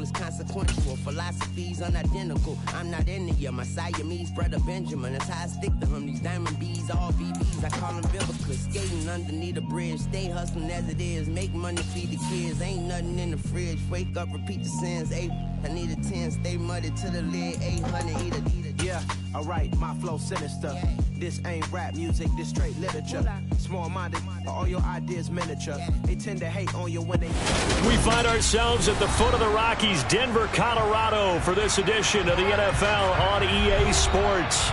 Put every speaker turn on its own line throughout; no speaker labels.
is consequential. Philosophies unidentical. I'm not into you. My Siamese brother Benjamin. That's how I stick to him. These diamond bees, all BBs. I call them biblicals. Skating underneath a bridge. Stay hustling as it is. Make money, feed the kids. Ain't nothing in the fridge. Wake up, repeat the sins. I need a 10. Stay muddy to the lid. 800, eat it.
Yeah, alright, my flow sinister. Yeah. This ain't rap music, this straight literature. Small-minded, all your ideas miniature. Yeah. They tend to hate on you when they...
We find ourselves at the foot of the Rockies, Denver, Colorado, for this edition of the NFL on EA Sports.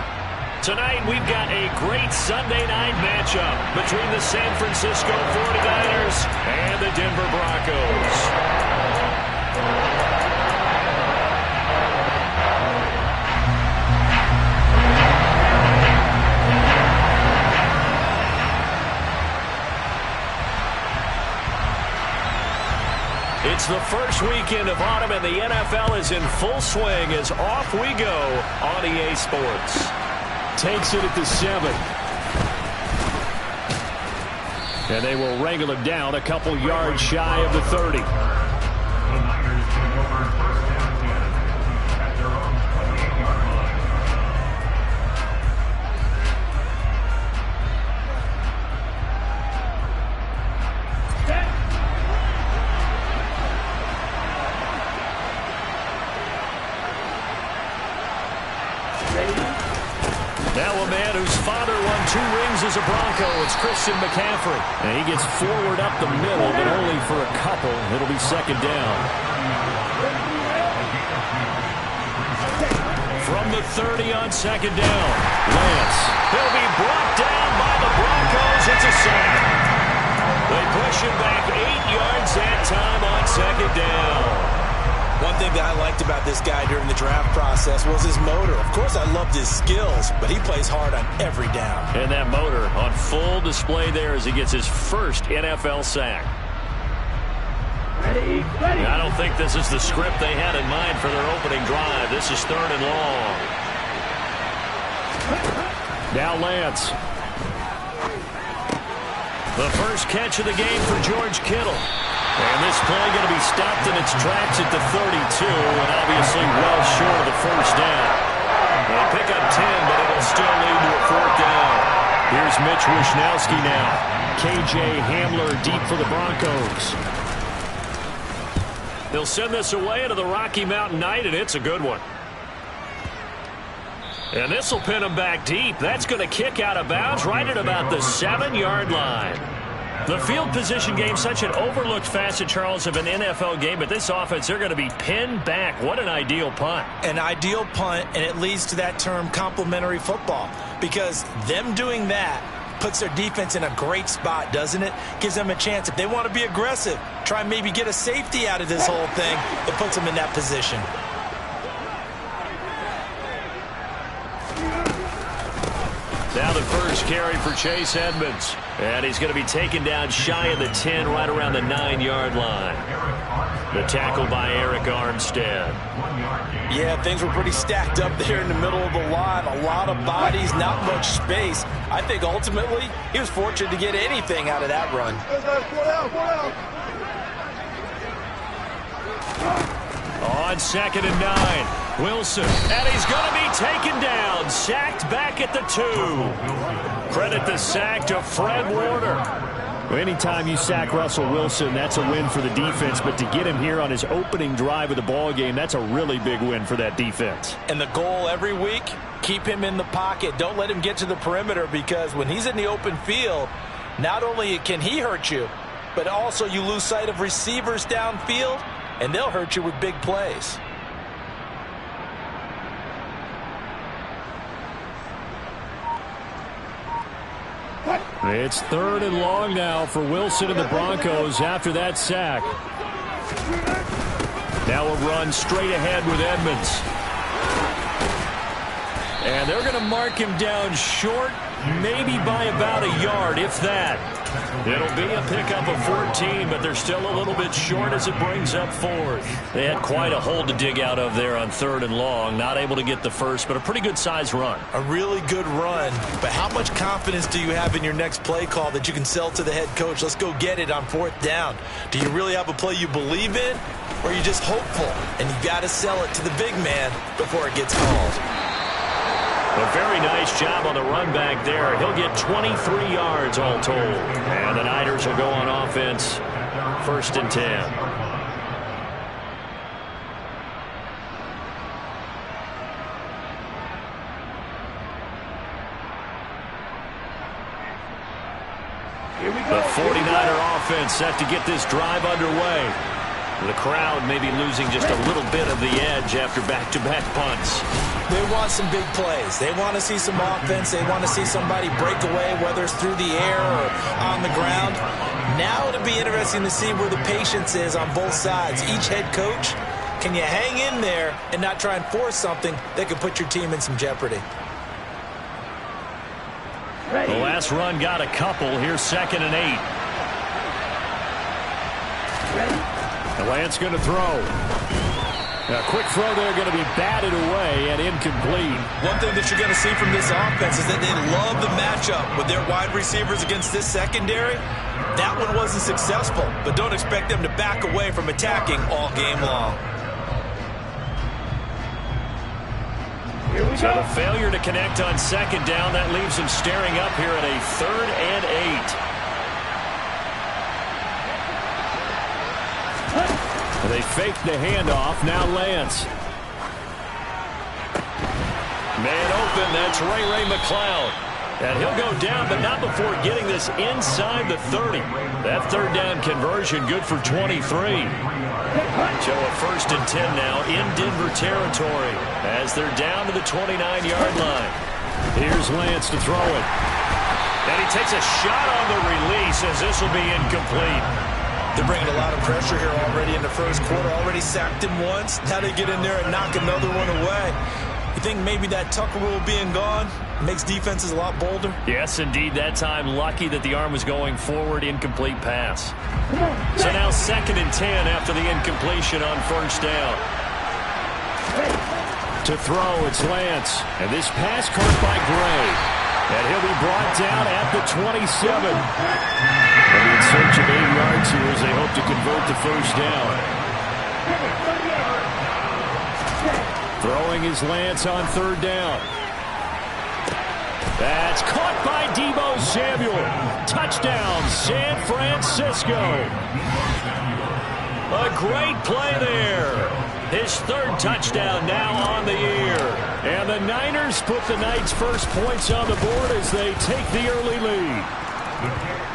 Tonight, we've got a great Sunday night matchup between the San Francisco 49ers and the Denver Broncos. It's the first weekend of autumn, and the NFL is in full swing as off we go on EA Sports. Takes it at the 7. And they will wrangle him down a couple yards shy of the 30. As a Bronco, it's Christian McCaffrey. And he gets forward up the middle, but only for a couple. It'll be second down. From the 30 on second down, Lance. He'll be brought down by the Broncos. It's a sack. They push him back 8 yards that time on second down.
One thing that I liked about this guy during the draft process was his motor. Of course, I loved his skills, but he plays hard on every down.
And that motor on full display there as he gets his first NFL sack.
Ready.
I don't think this is the script they had in mind for their opening drive. This is 3rd and long. Now Lance. The first catch of the game for George Kittle. And this play going to be stopped in its tracks at the 32, and obviously well short of the first down. They pick up 10, but it'll still lead to a 4th down. Here's Mitch Wishnowsky now. KJ Hamler deep for the Broncos. They'll send this away into the Rocky Mountain Night, and it's a good one. And this will pin him back deep. That's going to kick out of bounds right at about the 7-yard line. The field position game, such an overlooked facet, Charles, of an NFL game, but this offense, they're going to be pinned back. What an ideal punt.
An ideal punt, and it leads to that term complementary football, because them doing that puts their defense in a great spot, doesn't it? Gives them a chance. If they want to be aggressive, try and maybe get a safety out of this whole thing, it puts them in that position.
Now the first carry for Chase Edmonds. And he's going to be taken down shy of the 10, right around the 9-yard line. The tackle by Eric Armstead.
Yeah, things were pretty stacked up there in the middle of the line. A lot of bodies, not much space. I think ultimately he was fortunate to get anything out of that run.
On 2nd and 9. Wilson, and he's going to be taken down, sacked back at the 2. Credit the sack to Fred Warner. Well, anytime you sack Russell Wilson, that's a win for the defense, but to get him here on his opening drive of the ball game, that's a really big win for that defense.
And the goal every week, keep him in the pocket. Don't let him get to the perimeter, because when he's in the open field, not only can he hurt you, but also you lose sight of receivers downfield, and they'll hurt you with big plays.
It's 3rd and long now for Wilson and the Broncos after that sack. Now a run straight ahead with Edmonds. And they're going to mark him down short, maybe by about a yard, if that. It'll be a pickup of 14, but they're still a little bit short as it brings up fourth. They had quite a hole to dig out of there on 3rd and long. Not able to get the first, but a pretty good size run.
A really good run, but how much confidence do you have in your next play call that you can sell to the head coach? Let's go get it on 4th down. Do you really have a play you believe in, or are you just hopeful? And you got to sell it to the big man before it gets called.
A very nice job on the run back there. He'll get 23 yards all told. And the Niners will go on offense, 1st and 10. The 49er offense set to get this drive underway. The crowd may be losing just a little bit of the edge after back-to-back punts.
They want some big plays. They want to see some offense. They want to see somebody break away, whether it's through the air or on the ground. Now it'll be interesting to see where the patience is on both sides. Each head coach, can you hang in there and not try and force something that could put your team in some jeopardy?
The last run got a couple. Here's 2nd and 8. And Lance going to throw. A quick throw there, going to be batted away and incomplete.
One thing that you're going to see from this offense is that they love the matchup with their wide receivers against this secondary. That one wasn't successful, but don't expect them to back away from attacking all game long.
So the failure to connect on 2nd down, that leaves them staring up here at a 3rd and 8. They fake the handoff. Now Lance. Man open. That's Ray McCloud. And he'll go down, but not before getting this inside the 30. That 3rd down conversion good for 23. So a 1st and 10 now in Denver territory as they're down to the 29-yard line. Here's Lance to throw it. And he takes a shot on the release as this will be incomplete.
They're bringing a lot of pressure here already in the first quarter. Already sacked him once. Now they get in there and knock another one away. You think maybe that Tucker rule being gone makes defenses a lot bolder?
Yes, indeed. That time, lucky that the arm was going forward. Incomplete pass. So now 2nd and 10 after the incompletion on 1st down. To throw, it's Lance. And this pass caught by Gray. And he'll be brought down at the 27. And in search of 8 yards here as they hope to convert the 1st down. Throwing is Lance on 3rd down. That's caught by Deebo Samuel. Touchdown, San Francisco. A great play there. His 3rd touchdown now on the year. And the Niners put the Knights' first points on the board as they take the early lead.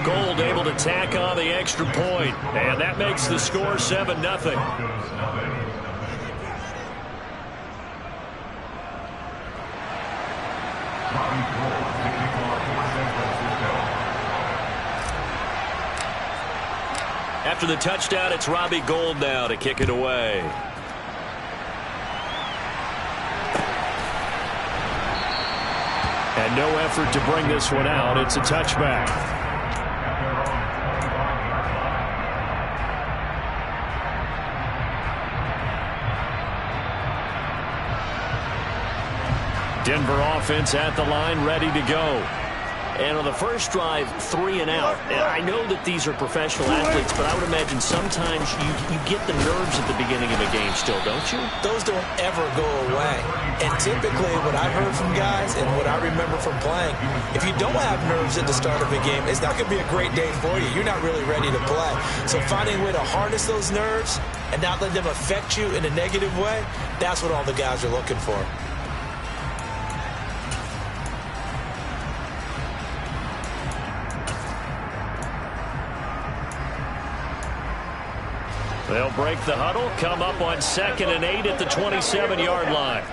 Gold able to tack on the extra point, and that makes the score 7-0. After the touchdown, it's Robbie Gould now to kick it away. And no effort to bring this one out. It's a touchback. Denver offense at the line, ready to go. And on the first drive, 3 and out. And I know that these are professional athletes, but I would imagine sometimes you get the nerves at the beginning of a game still, don't you?
Those don't ever go away. And typically what I've heard from guys and what I remember from playing, if you don't have nerves at the start of a game, it's not going to be a great day for you. You're not really ready to play. So finding a way to harness those nerves and not let them affect you in a negative way, that's what all the guys are looking for.
They'll break the huddle, come up on 2nd and 8 at the 27-yard line.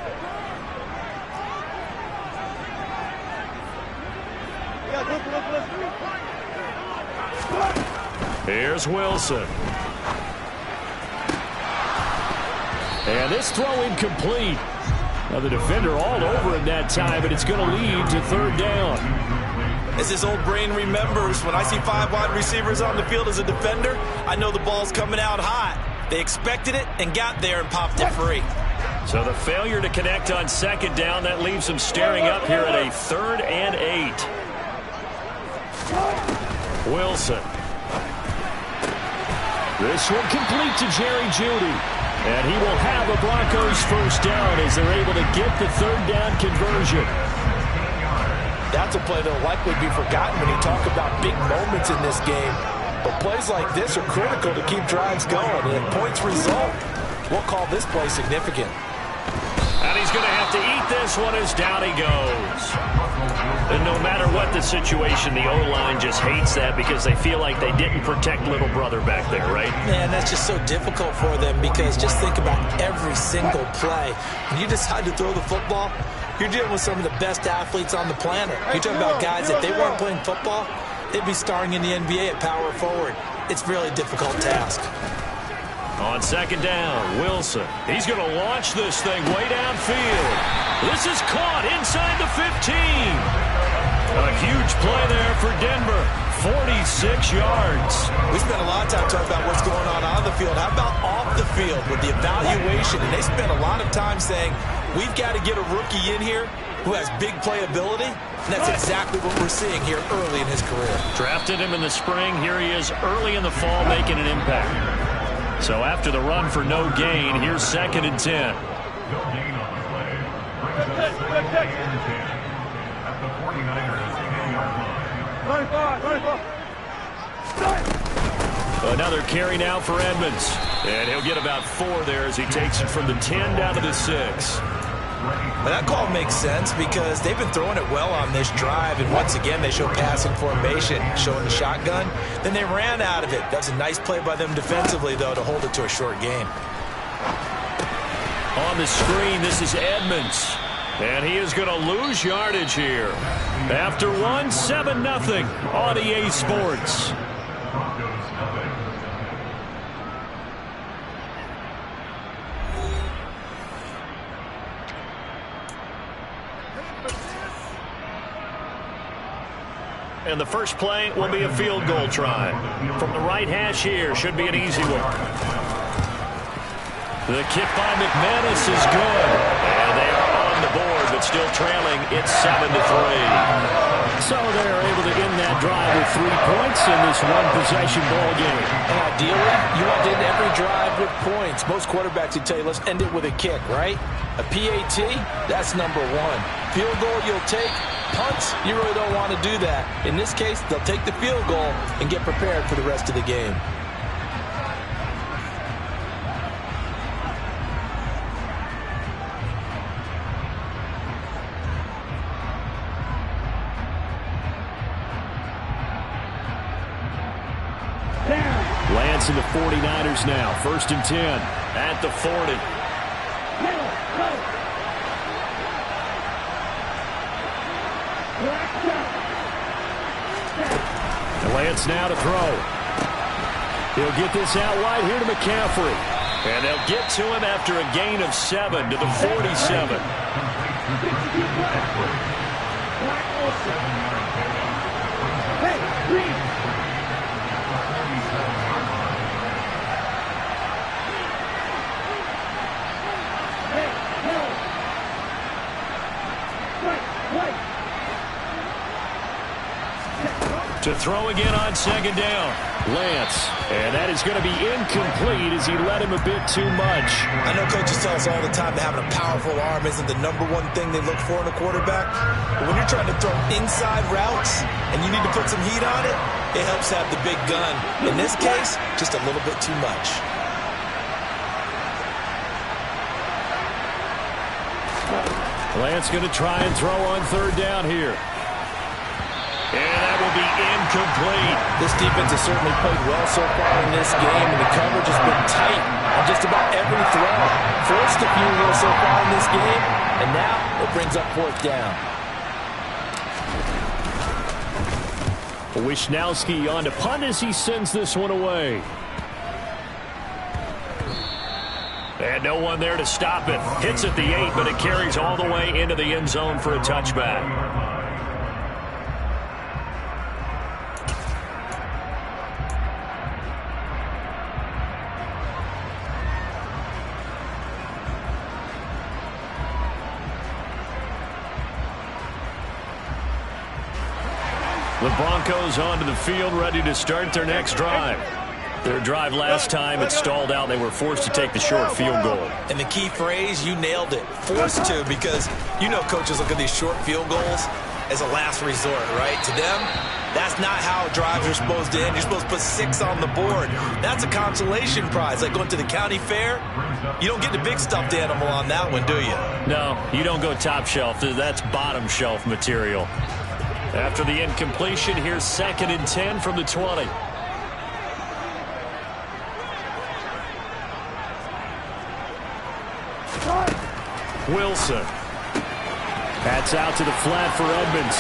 Here's Wilson. And this throw incomplete. Now the defender all over him that time, but it's going to lead to 3rd down.
As his old brain remembers, when I see 5 wide receivers on the field as a defender, I know the ball's coming out hot. They expected it and got there and popped it free.
So the failure to connect on second down, that leaves them staring up here at a 3rd and 8. Wilson. This one complete to Jerry Jeudy. And he will have a Broncos first down as they're able to get the 3rd down conversion.
That's a play that will likely be forgotten when you talk about big moments in this game. But plays like this are critical to keep drives going. And if points result, we'll call this play significant.
And he's going to have to eat this one as down he goes. And no matter what the situation, the O-line just hates that because they feel like they didn't protect little brother back there, right?
Man, that's just so difficult for them because just think about every single play. When you decide to throw the football, you're dealing with some of the best athletes on the planet. You're talking about guys, if they weren't playing football, they'd be starring in the NBA at power forward. It's a really difficult task.
On second down, Wilson. He's going to launch this thing way downfield. This is caught inside the 15. A huge play there for Denver. 46 yards.
We spent a lot of time talking about what's going on the field. How about off the field with the evaluation? And they spent a lot of time saying, we've got to get a rookie in here who has big playability. And that's exactly what we're seeing here early in his career.
Drafted him in the spring. Here he is early in the fall making an impact. So after the run for no gain, here's 2nd and 10. Another carry now for Edmonds. And he'll get about 4 there as he takes it from the 10 down to the 6.
And that call makes sense because they've been throwing it well on this drive. And once again, they show passing formation, showing the shotgun. Then they ran out of it. That's a nice play by them defensively, though, to hold it to a short gain.
On the screen, this is Edmonds. And he is going to lose yardage here. After 7-0 on EA Sports. And the first play will be a field goal try. From the right hash here, should be an easy one. The kick by McManus is good. And they are on the board, but still trailing. It's 7-3. So they're able to end that drive with 3 points in this one-possession ball game.
And ideally, you want to end every drive with points. Most quarterbacks would tell you, let's end it with a kick, right? A PAT, that's number 1. Field goal you'll take. Punts, you really don't want to do that. In this case, they'll take the field goal and get prepared for the rest of the game.
Lance and the 49ers now. 1st and 10 at the 40. Lance now to throw. He'll get this out wide here to McCaffrey. And they'll get to him after a gain of 7 to the 47. To throw again on second down. Lance. And that is going to be incomplete as he let him a bit too much.
I know coaches tell us all the time that having a powerful arm isn't the number 1 thing they look for in a quarterback. But when you're trying to throw inside routes and you need to put some heat on it, it helps have the big gun. In this case, just a little bit too much.
Lance going to try and throw on 3rd down here. And that will be incomplete.
This defense has certainly played well so far in this game, and the coverage has been tight on just about every throw. Forced a few here so far in this game, and now it brings up 4th down.
Wishnowski on to punt as he sends this one away. And no one there to stop it. Hits at the 8, but it carries all the way into the end zone for a touchback. The Broncos onto the field, ready to start their next drive. Their drive last time, it stalled out. They were forced to take the short field goal.
And the key phrase, you nailed it, forced to, because you know coaches look at these short field goals as a last resort, right? To them, that's not how drives are supposed to end. You're supposed to put 6 on the board. That's a consolation prize. Like going to the county fair, you don't get the big stuffed animal on that one, do you?
No, you don't go top shelf. That's bottom shelf material. After the incompletion, here's 2nd and 10 from the 20. Wilson. That's out to the flat for Edmonds.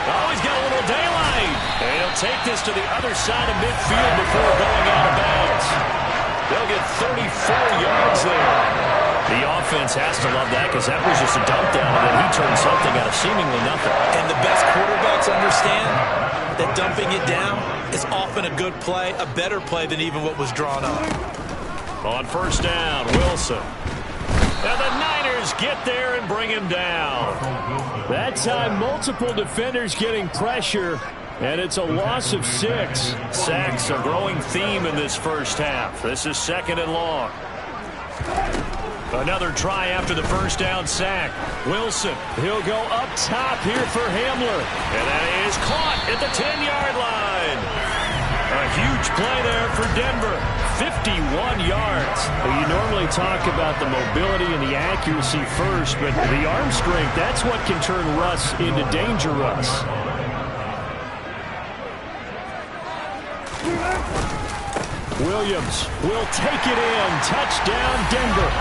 Oh, he's got a little daylight. And he'll take this to the other side of midfield before going out of bounds. They'll get 34 yards there. The offense has to love that because that was just a dump down, and then he turned something out of seemingly nothing.
And the best quarterbacks understand that dumping it down is often a good play, a better play than even what was drawn up.
On first down, Wilson. And the Niners get there and bring him down. That time, multiple defenders getting pressure, and it's a loss of 6. Sacks, a growing theme in this first half. This is 2nd and long. Another try after the first down sack. Wilson, he'll go up top here for Hamler. And that is caught at the 10-yard line. A huge play there for Denver. 51 yards. You normally talk about the mobility and the accuracy first, but the arm strength, that's what can turn Russ into Danger Russ. Williams will take it in. Touchdown, Denver.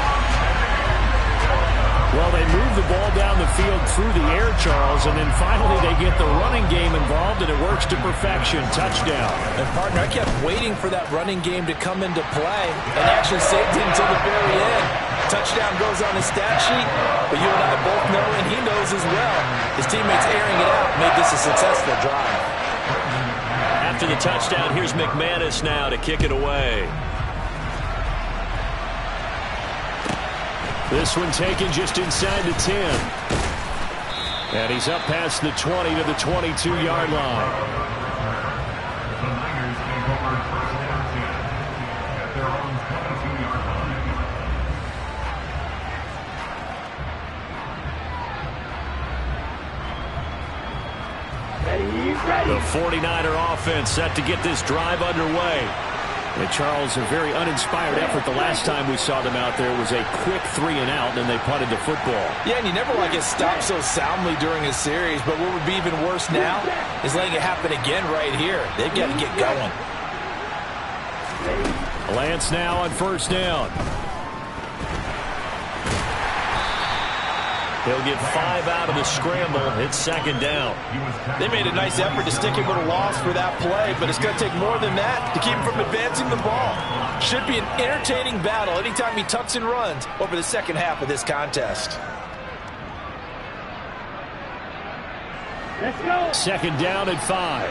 Well, they move the ball down the field through the air, Charles, and then finally they get the running game involved, and it works to perfection. Touchdown.
And, partner, I kept waiting for that running game to come into play and actually saved it until the very end. Touchdown goes on his stat sheet, but you and I both know, and he knows as well, his teammates airing it out made this a successful drive.
After the touchdown, here's McManus now to kick it away. This one taken just inside the 10. And he's up past the 20 to the 22-yard line. The 49er offense set to get this drive underway. And Charles, a very uninspired effort the last time we saw them out there was a quick 3-and-out, and then they punted the football.
Yeah, and you never want to get stopped so soundly during a series, but what would be even worse now is letting it happen again right here. They've got to get going.
Lance now on first down. He'll get 5 out of the scramble. It's 2nd down.
They made a nice effort to stick him with a loss for that play, but it's going to take more than that to keep him from advancing the ball. Should be an entertaining battle anytime he tucks and runs over the second half of this contest.
Let's go. 2nd down at 5.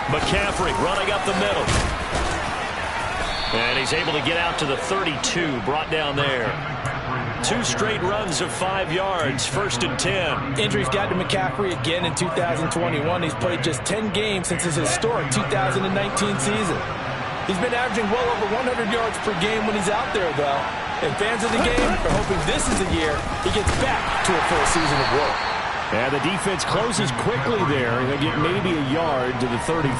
McCaffrey running up the middle. And he's able to get out to the 32, brought down there. 2 straight runs of 5 yards, 1st and 10.
Injuries got to McCaffrey again in 2021. He's played just 10 games since his historic 2019 season. He's been averaging well over 100 yards per game when he's out there, though. And fans of the game are hoping this is the year he gets back to a full season of work.
And the defense closes quickly there. He'll get maybe a yard to the 33.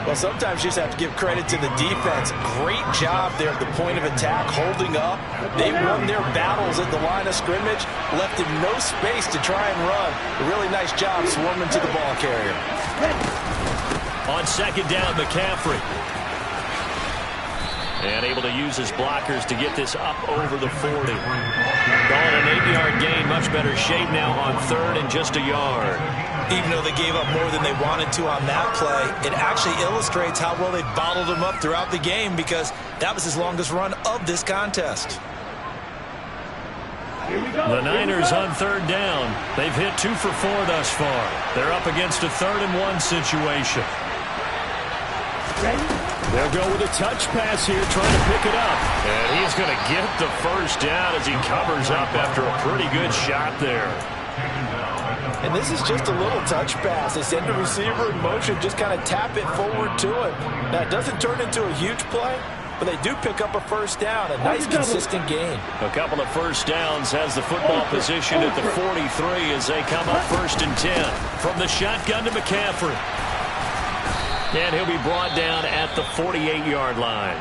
Well, sometimes you just have to give credit to the defense. Great job there at the point of attack, holding up. They won their battles at the line of scrimmage, left him no space to try and run. A really nice job swarming to the ball carrier.
On 2nd down, McCaffrey. And able to use his blockers to get this up over the 40. Calling an 8-yard gain, much better shape now on 3rd and just a yard.
Even though they gave up more than they wanted to on that play, it actually illustrates how well they bottled him up throughout the game because that was his longest run of this contest.
The Niners on 3rd down. They've hit 2 for 4 thus far. They're up against a 3rd and 1 situation. They'll go with a touch pass here, trying to pick it up. And he's going to get the first down as he covers up after a pretty good shot there.
And this is just a little touch pass. They send the receiver in motion, just kind of tap it forward to him. Now, it doesn't turn into a huge play, but they do pick up a first down, a nice, consistent gain.
A couple of first downs has the football position at the 43 as they come up 1st and 10. From the shotgun to McCaffrey. And he'll be brought down at the 48-yard line.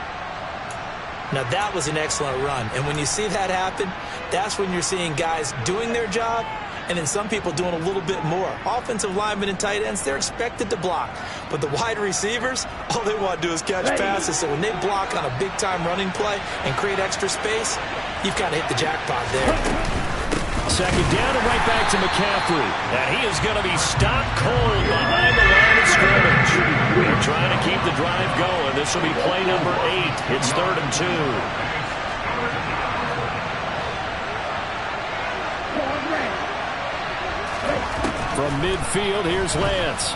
Now, that was an excellent run. And when you see that happen, that's when you're seeing guys doing their job and then some people doing a little bit more. Offensive linemen and tight ends, they're expected to block. But the wide receivers, all they want to do is catch passes. So when they block on a big-time running play and create extra space, you've kind of hit the jackpot there.
Second down and right back to McCaffrey. And he is going to be stopped cold behind the line of scrimmage. They're trying to keep the drive going. This will be play number 8. It's 3rd and 2. From midfield, here's Lance.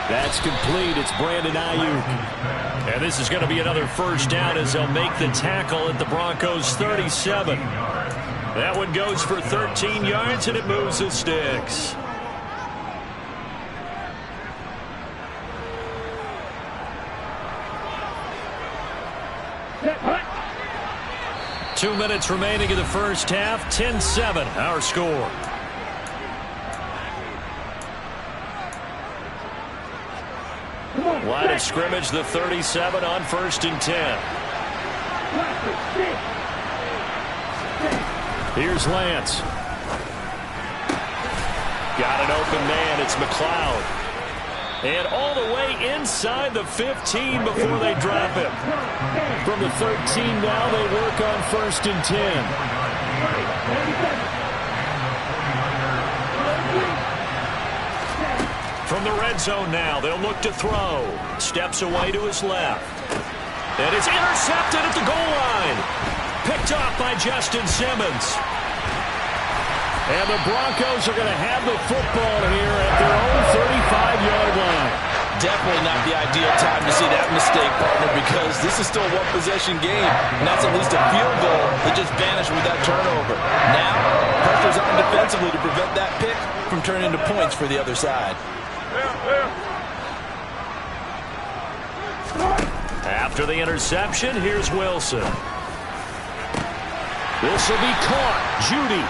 That's complete. It's Brandon Ayuk. And this is going to be another first down as they'll make the tackle at the Broncos' 37. That one goes for 13 yards, and it moves the sticks. Two minutes remaining in the first half. 10-7, our score. Line of scrimmage, the 37 on 1st and 10. Here's Lance. Got an open man. It's McLeod. And all the way inside the 15 before they drop him. From the 13 now, they work on 1st and 10. From the red zone now, they'll look to throw. Steps away to his left. And it's intercepted at the goal line. Picked off by Justin Simmons. And the Broncos are going to have the football here at their own 35-yard line.
Definitely not the ideal time to see that mistake, partner, because this is still a one-possession game, and that's at least a field goal that just vanished with that turnover. Now, pressure's on defensively to prevent that pick from turning into points for the other side.
After the interception, here's Wilson. This will be caught. Judy.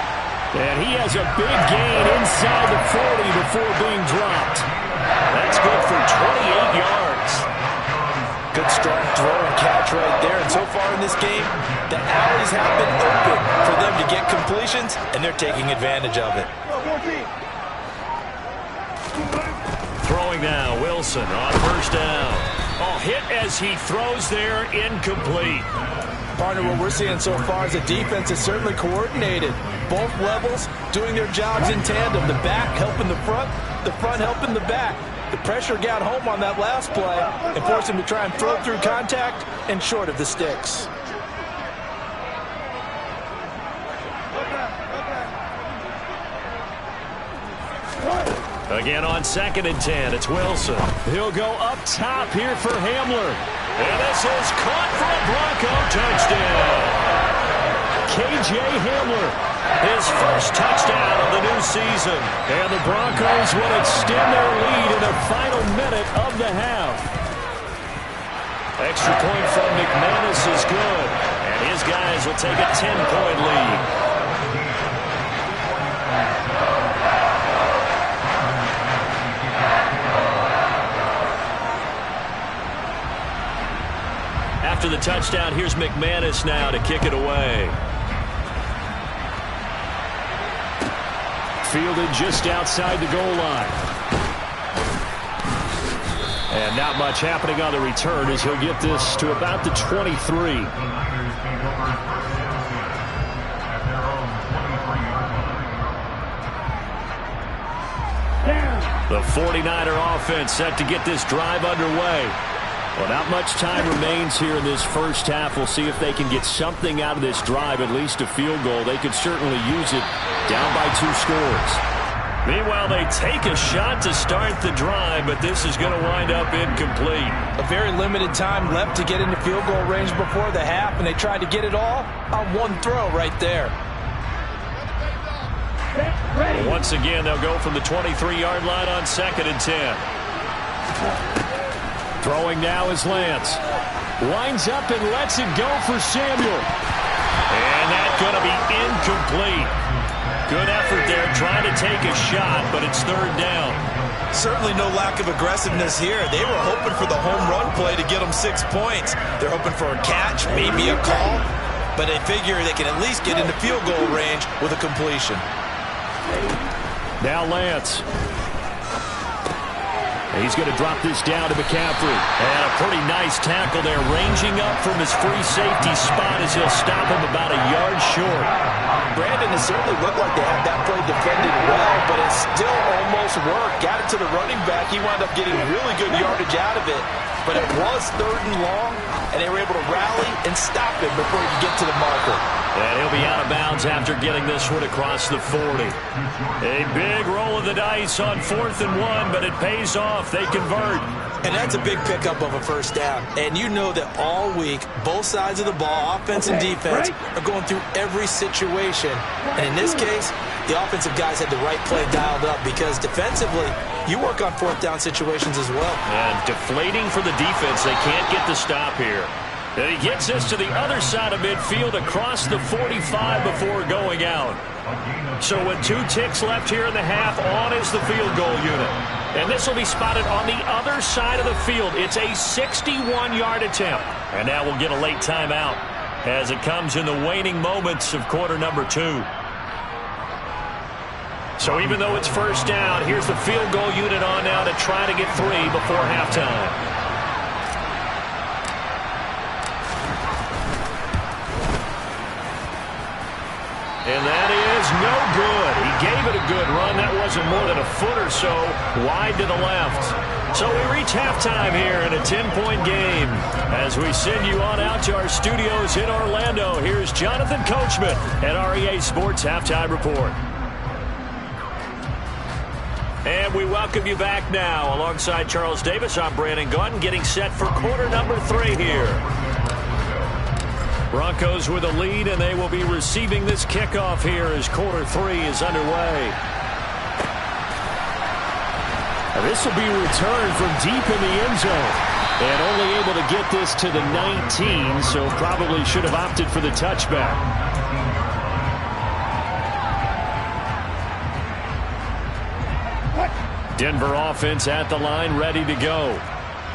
And he has a big gain inside the 40 before being dropped. That's good for 28 yards.
Good strong throw and catch right there. And so far in this game, the alleys have been open for them to get completions, and they're taking advantage of it.
Throwing now, Wilson on 1st down. Oh, hit as he throws there, incomplete.
Partner, what we're seeing so far is the defense is certainly coordinated. Both levels doing their jobs in tandem. The back helping the front helping the back. The pressure got home on that last play and forced him to try and throw through contact and short of the sticks.
Again on 2nd and 10, it's Wilson. He'll go up top here for Hamler. And this is caught for a Bronco touchdown. KJ Hamler, his first touchdown of the new season. And the Broncos will extend their lead in the final minute of the half. Extra point from McManus is good. And his guys will take a 10-point lead. After the touchdown, here's McManus now to kick it away. Fielded just outside the goal line. And not much happening on the return as he'll get this to about the 23. The 49er offense set to get this drive underway. Well, not much time remains here in this first half. We'll see if they can get something out of this drive, at least a field goal. They could certainly use it down by 2 scores. Meanwhile, they take a shot to start the drive, but this is going to wind up incomplete.
A very limited time left to get into field goal range before the half, and they tried to get it all on one throw right there.
Once again, they'll go from the 23-yard line on 2nd and 10. Throwing now is Lance. Winds up and lets it go for Samuel. And that's going to be incomplete. Good effort there trying to take a shot, but it's 3rd down.
Certainly no lack of aggressiveness here. They were hoping for the home run play to get them 6 points. They're hoping for a catch, maybe a call, but they figure they can at least get into field goal range with a completion.
Now Lance. He's going to drop this down to McCaffrey. And a pretty nice tackle there, ranging up from his free safety spot as he'll stop him about a yard short.
Brandon, it certainly looked like they had that play defended well, but it still almost worked. Got it to the running back. He wound up getting really good yardage out of it. But it was 3rd and long, and they were able to rally and stop him before he could get to the marker.
And he'll be out of bounds after getting this one across the 40. A big roll of the dice on 4th and 1, but it pays off. They convert.
And that's a big pickup of a 1st down. And you know that all week, both sides of the ball, offense and defense, are going through every situation. And in this case, the offensive guys had the right play dialed up because defensively, you work on 4th down situations as well.
And deflating for the defense. They can't get the stop here. And he gets this to the other side of midfield across the 45 before going out. So with 2 ticks left here in the half, on is the field goal unit. And this will be spotted on the other side of the field. It's a 61-yard attempt. And now we'll get a late timeout as it comes in the waning moments of quarter number 2. So even though it's 1st down, here's the field goal unit on now to try to get 3 before halftime. And that is no good. He gave it a good run. That wasn't more than a foot or so wide to the left. So we reach halftime here in a 10-point game. As we send you on out to our studios in Orlando, here's Jonathan Coachman at REA Sports Halftime Report. And we welcome you back now. Alongside Charles Davis, I'm Brandon Gaudin, getting set for quarter number 3 here. Broncos with a lead, and they will be receiving this kickoff here as quarter 3 is underway. And this will be returned from deep in the end zone. And only able to get this to the 19, so probably should have opted for the touchback. Denver offense at the line, ready to go.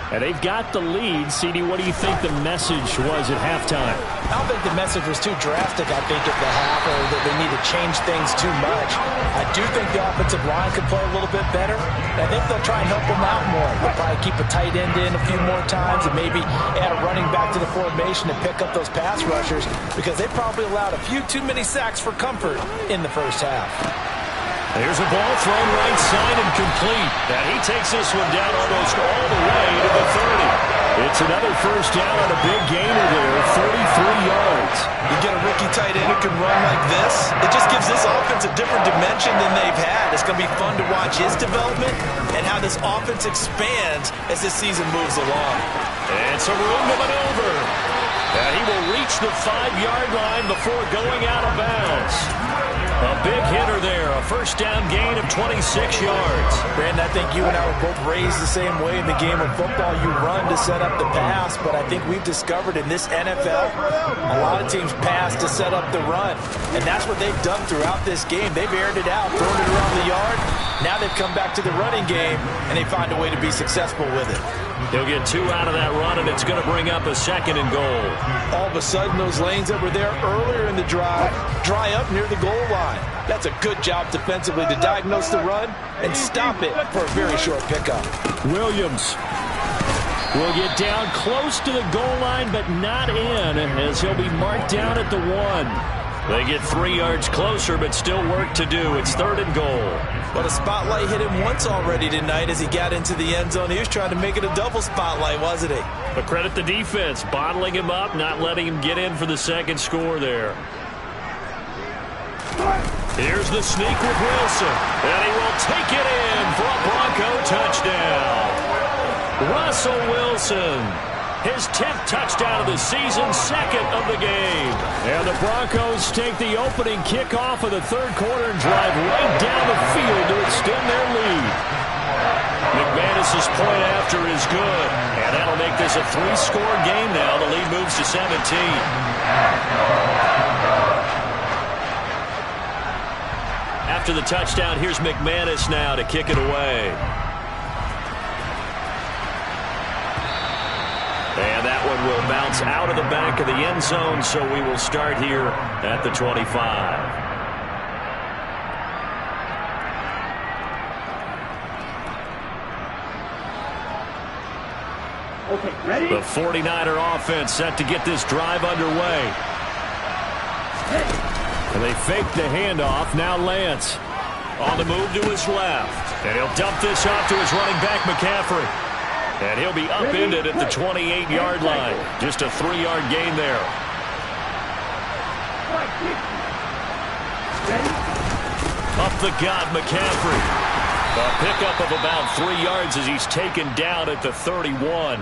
And they've got the lead. CD, what do you think the message was at halftime?
I don't think the message was too drastic, I think, at the half, or that they need to change things too much. I do think the offensive line could play a little bit better. And I think they'll try and help them out more. They'll probably keep a tight end in a few more times and maybe add a running back to the formation to pick up those pass rushers because they probably allowed a few too many sacks for comfort in the 1st half.
There's a ball thrown right side and complete. And he takes this one down almost all the way to the 30. It's another 1st down and a big gainer there, 33 yards.
You get a rookie tight end who can run like this, it just gives this offense a different dimension than they've had. It's going to be fun to watch his development and how this offense expands as this season moves along.
And some room to maneuver. And he will reach the 5-yard line before going out of bounds. A big hitter there, a 1st down gain of 26 yards.
Brandon, I think you and I were both raised the same way in the game of football. You run to set up the pass, but I think we've discovered in this NFL, a lot of teams pass to set up the run. And that's what they've done throughout this game. They've aired it out, thrown it around the yard. Now they've come back to the running game, and they find a way to be successful with it.
He'll get 2 out of that run, and it's going to bring up a 2nd and goal.
All of a sudden, those lanes that were there earlier in the drive dry up near the goal line. That's a good job defensively to diagnose the run and stop it for a very short pickup.
Williams will get down close to the goal line, but not in, as he'll be marked down at the 1. They get 3 yards closer, but still work to do. It's 3rd and goal.
But a spotlight hit him once already tonight as he got into the end zone. He was trying to make it a double spotlight, wasn't he?
But credit the defense, bottling him up, not letting him get in for the 2nd score there. Here's the sneak with Wilson, and he will take it in for a Bronco touchdown. Russell Wilson, his 10th touchdown of the season, 2nd of the game. And the Broncos take the opening kickoff of the third quarter and drive right down the field to extend their lead. McManus's point after is good, and that'll make this a 3-score game now. The lead moves to 17. After the touchdown, here's McManus now to kick it away. And that one will bounce out of the back of the end zone, so we will start here at the 25.
Okay, ready?
The 49er offense set to get this drive underway. And they fake the handoff. Now Lance on the move to his left. And he'll dump this off to his running back, McCaffrey. And he'll be upended at the 28-yard line. Just a 3-yard gain there. Up the gut, McCaffrey. A pickup of about 3 yards as he's taken down at the 31.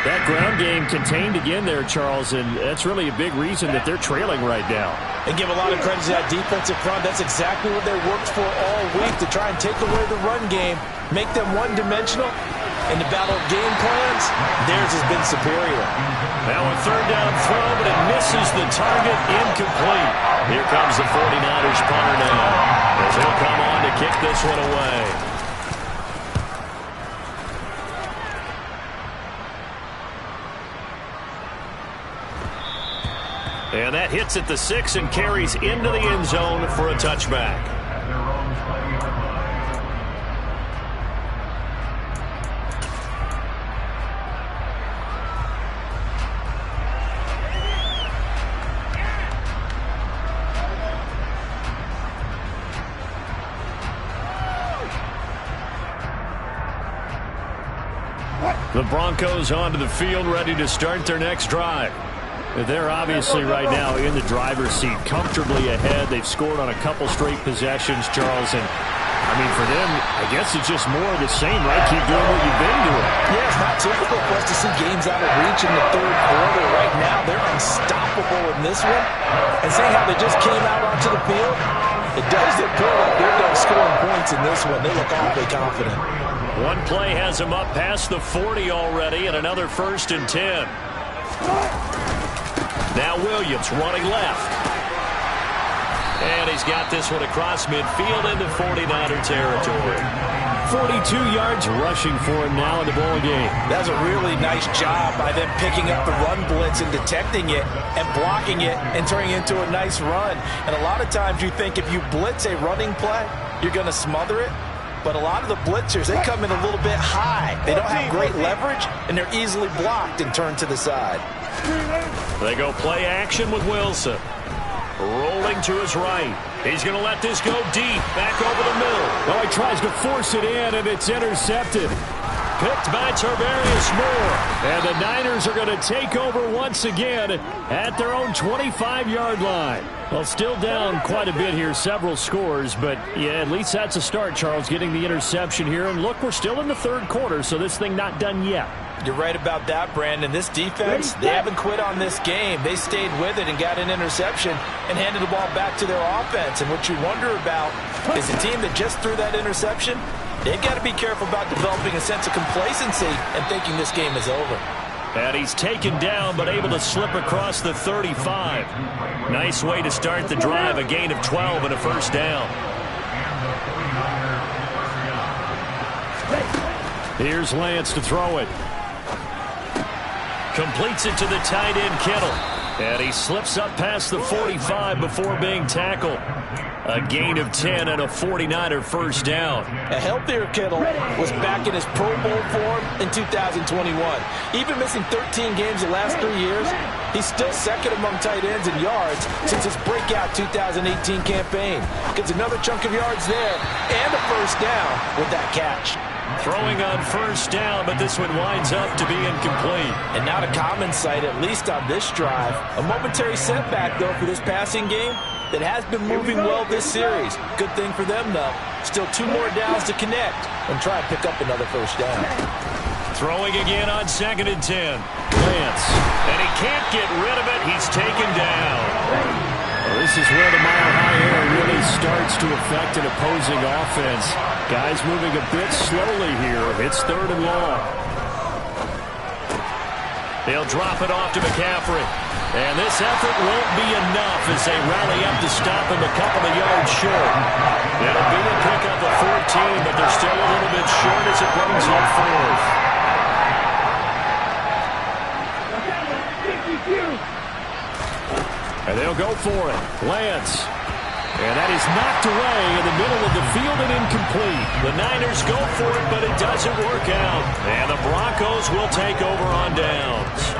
That ground game contained again there, Charles, and that's really a big reason that they're trailing right now.
And give a lot of credit to that defensive front. That's exactly what they worked for all week, to try and take away the run game, make them one-dimensional. In the battle of game plans, theirs has been superior.
Now a third down throw, but it misses the target, incomplete. Here comes the 49ers punter now, as he'll come on to kick this one away. And that hits at the 6 and carries into the end zone for a touchback. The Broncos onto the field, ready to start their next drive.
They're obviously right now in the driver's seat, comfortably ahead. They've scored on a couple straight possessions, Charles. And, I mean, for them, I guess it's just more of the same, right? Keep doing what you've been doing.
Yeah, it's not typical for us to see games out of reach in the third quarter. Right now, they're unstoppable in this one. And seeing how they just came out onto the field, it does appear like they're done scoring points in this one. They look awfully confident.
One play has him up past the 40 already, and another 1st and 10. Now Williams running left. And he's got this one across midfield into 49er territory.
42 yards rushing for him now in the ball game.
That's a really nice job by them picking up the run blitz and detecting it and blocking it and turning it into a nice run. And a lot of times you think if you blitz a running play, you're going to smother it. But a lot of the blitzers, they come in a little bit high. They don't have great leverage, and they're easily blocked and turned to the side.
They go play action with Wilson. Rolling to his right. He's going to let this go deep, back over the middle.
Oh, he tries to force it in, and it's intercepted.
Picked by Tarvarius Moore. And the Niners are going to take over once again at their own 25-yard line.
Well, still down quite a bit here, several scores, but yeah, at least that's a start, Charles, getting the interception here. And look, we're still in the third quarter, so this thing not done yet.
You're right about that, Brandon. This defense, they haven't quit on this game. They stayed with it and got an interception and handed the ball back to their offense. And what you wonder about is a team that just threw that interception, they've got to be careful about developing a sense of complacency and thinking this game is over.
And he's taken down, but able to slip across the 35. Nice way to start the drive, a gain of 12 and a 1st down.
Here's Lance to throw it.
Completes it to the tight end, Kittle. And he slips up past the 45 before being tackled. A gain of 10 and a 49er 1st down.
A healthier Kittle was back in his Pro Bowl form in 2021. Even missing 13 games the last 3 years, he's still 2nd among tight ends in yards since his breakout 2018 campaign. Gets another chunk of yards there and a 1st down with that catch.
Throwing on 1st down, but this one winds up to be incomplete.
And not a common sight, at least on this drive. A momentary setback, though, for this passing game. that has been moving well this series. Good thing for them, though. Still 2 more downs to connect and try and pick up another first down.
Throwing again on 2nd and 10. Lance. And he can't get rid of it. He's taken down.
Well, this is where the Mile High Air really starts to affect an opposing offense. Guys moving a bit slowly here. It's 3rd and long.
They'll drop it off to McCaffrey. And this effort won't be enough as they rally up to stop him a couple of yards short. It'll be a pickup of 14, but they're still a little bit short as it brings up 4th. And they'll go for it. Lance. And that is knocked away in the middle of the field and incomplete. The Niners go for it, but it doesn't work out. And the Broncos will take over on downs.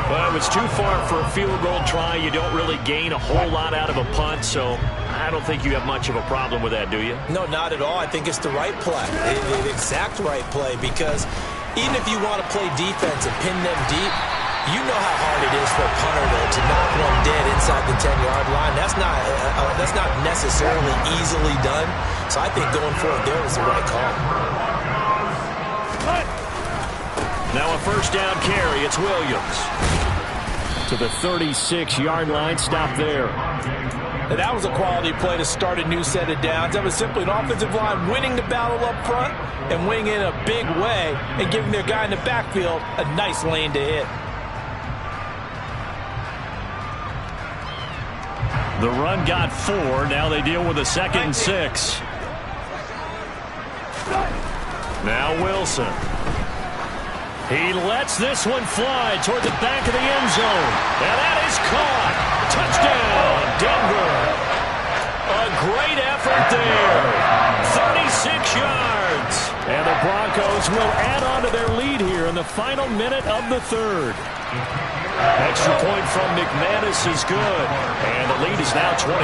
Well, it was too far for a field goal try. You don't really gain a whole lot out of a punt, so I don't think you have much of a problem with that, do you?
No, not at all. I think it's the right play, the exact right play, because even if you want to play defense and pin them deep, you know how hard it is for a punter to knock one dead inside the 10-yard line. That's not necessarily easily done. So I think going for it there was the right call.
Now a first down carry. It's Williams.
To the 36-yard line. Stop there.
And that was a quality play to start a new set of downs. That was simply an offensive line winning the battle up front and winning in a big way and giving their guy in the backfield a nice lane to hit.
The run got 4. Now they deal with a 2nd and 6. Now Wilson. He lets this one fly toward the back of the end zone. And that is caught. Touchdown, Denver. A great effort there. 36 yards. And the Broncos will add on to their lead here in the final minute of the 3rd. Extra point from McManus is good. And the lead is now 24.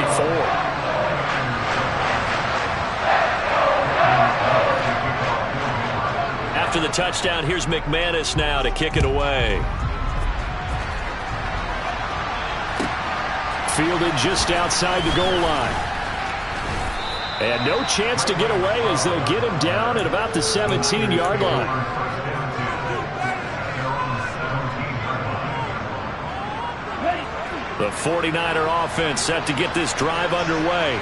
After the touchdown, here's McManus now to kick it away. Fielded just outside the goal line. And no chance to get away as they'll get him down at about the 17-yard line. The 49er offense set to get this drive underway.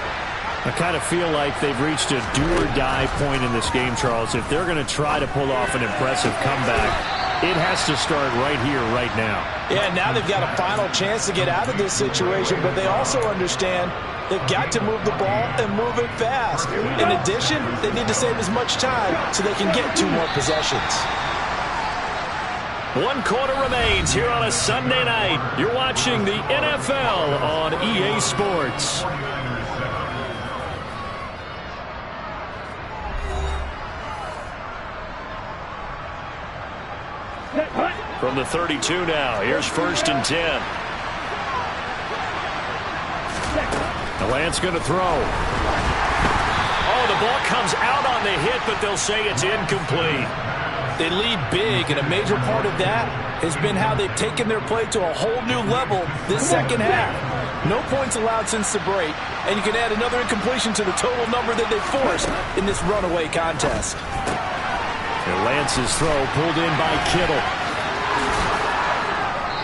I kind of feel like they've reached a do-or-die point in this game, Charles. If they're going to try to pull off an impressive comeback, it has to start right here, right now.
Yeah, now they've got a final chance to get out of this situation, but they also understand they've got to move the ball and move it fast. In addition, they need to save as much time so they can get 2 more possessions.
1 quarter remains here on a Sunday night. You're watching the NFL on EA Sports. From the 32 now, here's 1st and 10. Now Lance going to throw. Oh, the ball comes out on the hit, but they'll say it's incomplete.
They lead big, and a major part of that has been how they've taken their play to a whole new level this second half. No points allowed since the break, and you can add another incompletion to the total number that they forced in this runaway contest.
And Lance's throw pulled in by Kittle.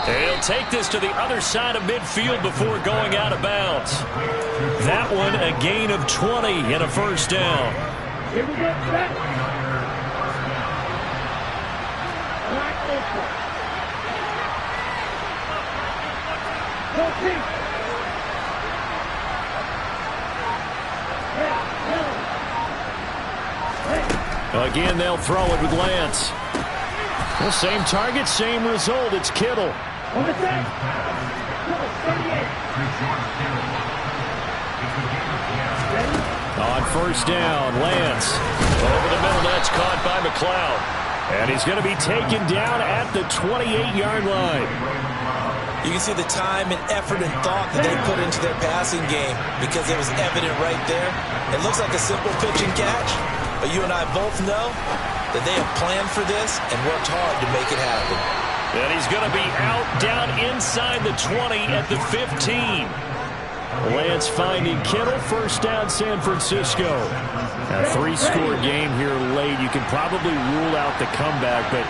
He'll take this to the other side of midfield before going out of bounds. That one a gain of 20 and a first down.
Here we go.
Again, they'll throw it with Lance. Well, same target, same result. It's Kittle.
On the set.
On first down, Lance.
Over the middle, that's caught by McLeod.
And he's going to be taken down at the 28-yard line.
You can see the time and effort and thought that they put into their passing game because it was evident right there. It looks like a simple pitch and catch, but you and I both know that they have planned for this and worked hard to make it happen.
And he's going to be out down inside the 20 at the 15.
Lance finding Kittle. First down, San Francisco. A 3-score game here late. You can probably rule out the comeback, but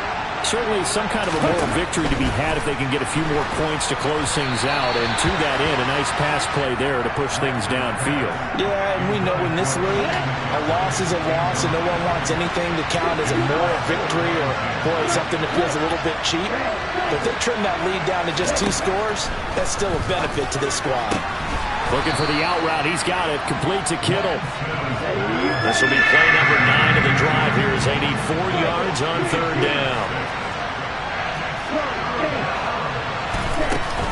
certainly some kind of a moral victory to be had if they can get a few more points to close things out. And to that end, a nice pass play there to push things downfield.
Yeah, and we know in this league, a loss is a loss, and no one wants anything to count as a moral victory or, boy, something that feels a little bit cheap. But they trim that lead down to just 2 scores. That's still a benefit to this squad.
Looking for the out route. He's got it. Complete to Kittle.
This will be play number 9 of the drive here as they need 4 yards on 3rd down.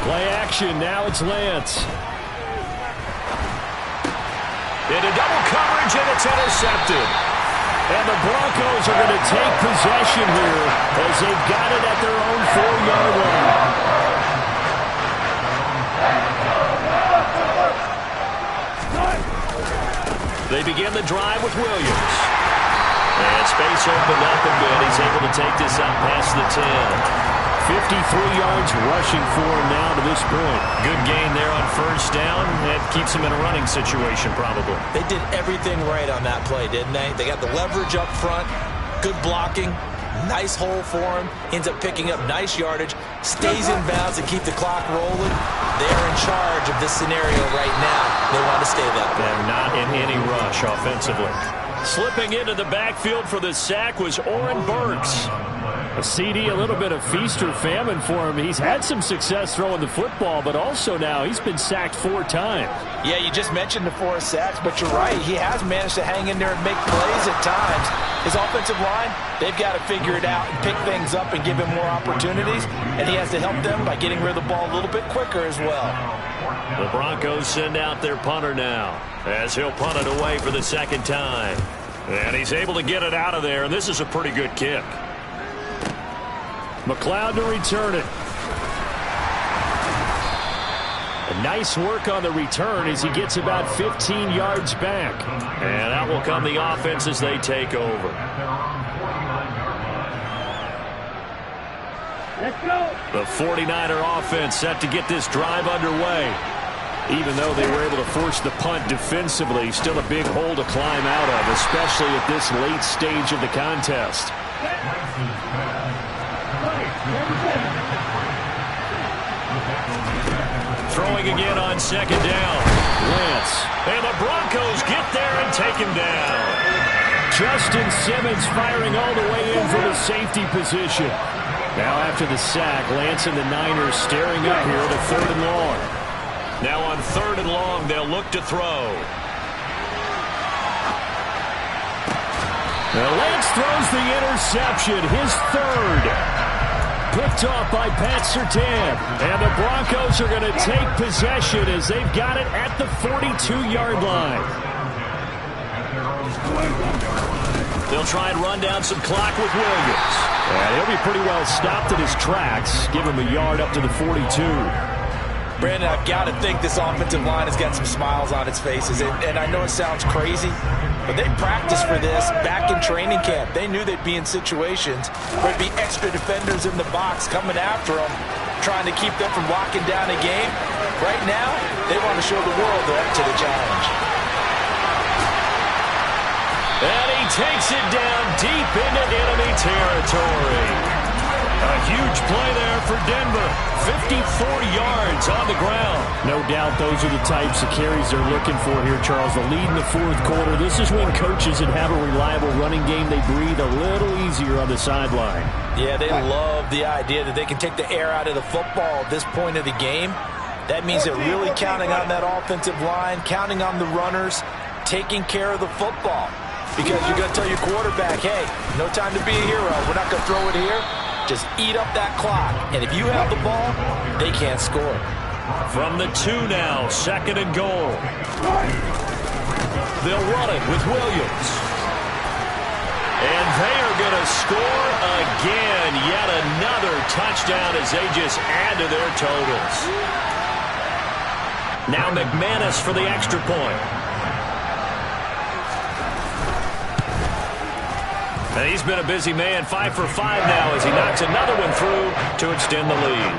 Play action. Now it's Lance.
Into double coverage, and it's intercepted.
And the Broncos are going to take possession here as they've got it at their own 4-yard line.
They begin the drive with Williams. And space opened up a bit. He's able to take this out past the 10.
53 yards rushing for him now to this point.
Good gain there on 1st down. That keeps him in a running situation probably.
They did everything right on that play, didn't they? They got the leverage up front, good blocking, nice hole for him, ends up picking up nice yardage, stays in bounds to keep the clock rolling. They're in charge of this scenario right now. They want to stay that way.
They're not in any rush offensively. Slipping into the backfield for the sack was Oren Burks.
A CD, a little bit of feast or famine for him. He's had some success throwing the football, but also now he's been sacked 4 times.
Yeah, you just mentioned the 4 sacks, but you're right. He has managed to hang in there and make plays at times. His offensive line, they've got to figure it out and pick things up and give him more opportunities, and he has to help them by getting rid of the ball a little bit quicker as well.
The Broncos send out their punter now as he'll punt it away for the 2nd time. And he's able to get it out of there, and this is a pretty good kick.
McLeod to return it. A nice work on the return as he gets about 15 yards back.
And out will come the offense as they take over.
Let's go.
The 49er offense set to get this drive underway.
Even though they were able to force the punt defensively, still a big hole to climb out of, especially at this late stage of the contest.
Throwing again on 2nd down.
Lance.
And the Broncos get there and take him down.
Justin Simmons firing all the way in for the safety position. Now after the sack, Lance and the Niners staring up here to 3rd and long.
Now on 3rd and long, they'll look to throw.
Now Lance throws the interception, his 3rd. Picked off by Pat Surtain. And the Broncos are going to take possession as they've got it at the 42-yard line.
They'll try and run down some clock with Williams.
And he'll be pretty well stopped in his tracks. Give him a yard up to the 42.
Brandon, I've got to think this offensive line has got some smiles on its faces. And I know it sounds crazy, but they practiced for this back in training camp. They knew they'd be in situations where there'd be extra defenders in the box coming after them, trying to keep them from locking down a game. Right now, they want to show the world they're up to the challenge.
And he takes it down deep into enemy territory. A huge play there for Denver. 54 yards on the ground.
No doubt those are the types of carries they're looking for here, Charles. The lead in the 4th quarter. This is when coaches that have a reliable running game, they breathe a little easier on the sideline.
Yeah, they love the idea that they can take the air out of the football at this point of the game. That means they're really counting on that offensive line, counting on the runners, taking care of the football. Because you're going to tell your quarterback, hey, no time to be a hero. We're not going to throw it here. Just eat up that clock. And if you have the ball, they can't score.
From the 2 now, 2nd and goal. They'll run it with Williams. And they are going to score again. Yet another touchdown as they just add to their totals. Now McManus for the extra point. And he's been a busy man, 5 for 5 now as he knocks another one through to extend the lead.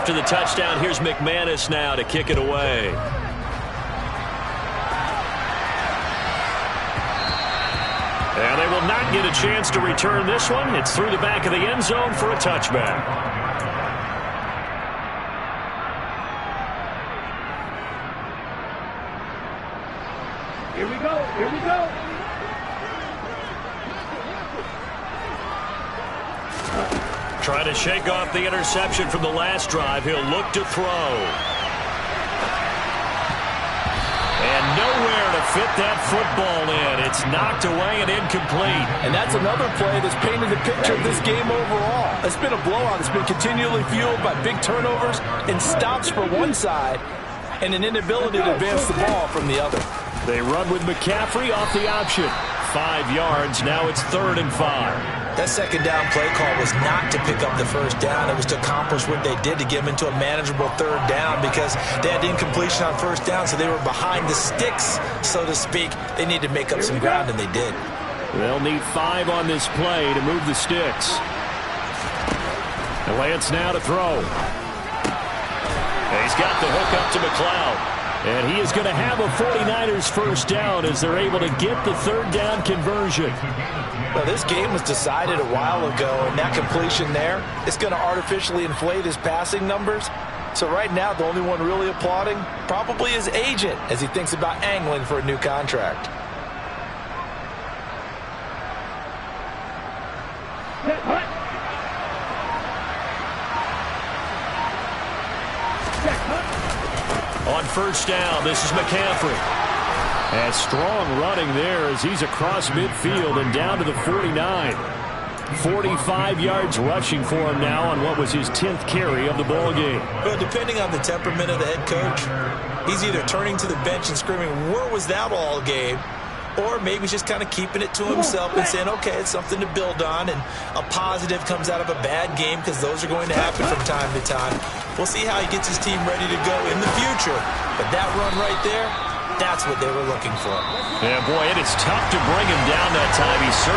After the touchdown, here's McManus now to kick it away. And they will not get a chance to return this one. It's through the back of the end zone for a touchback.
Here we go. Here we go.
Trying to shake off the interception from the last drive. He'll look to throw. And nowhere to fit that football in. It's knocked away and incomplete.
And that's another play that's painted the picture of this game overall. It's been a blowout. It's been continually fueled by big turnovers and stops for one side and an inability to advance the ball from the other.
They run with McCaffrey off the option. 5 yards. Now it's 3rd and 5.
That second down play call was not to pick up the first down. It was to accomplish what they did to get them into a manageable 3rd down because they had incompletion on first down, so they were behind the sticks, so to speak. They needed to make up some ground, and they did.
They'll need 5 on this play to move the sticks. And Lance now to throw. And he's got the hook up to McLeod. And he is going to have a 49ers first down as they're able to get the 3rd down conversion.
Well, this game was decided a while ago, and that completion there is going to artificially inflate his passing numbers. So right now, the only one really applauding probably his agent as he thinks about angling for a new contract.
On first down, this is McCaffrey. And strong running there as he's across midfield and down to the 49. 45 yards rushing for him now on what was his 10th carry of the ball game.
Well, depending on the temperament of the head coach, he's either turning to the bench and screaming, "Where was that all game?" Or maybe he's just kind of keeping it to himself and saying, okay, it's something to build on, and a positive comes out of a bad game because those are going to happen from time to time. We'll see how he gets his team ready to go in the future. But that run right there, that's what they were looking for.
Yeah, boy, it is tough to bring him down that time. He surged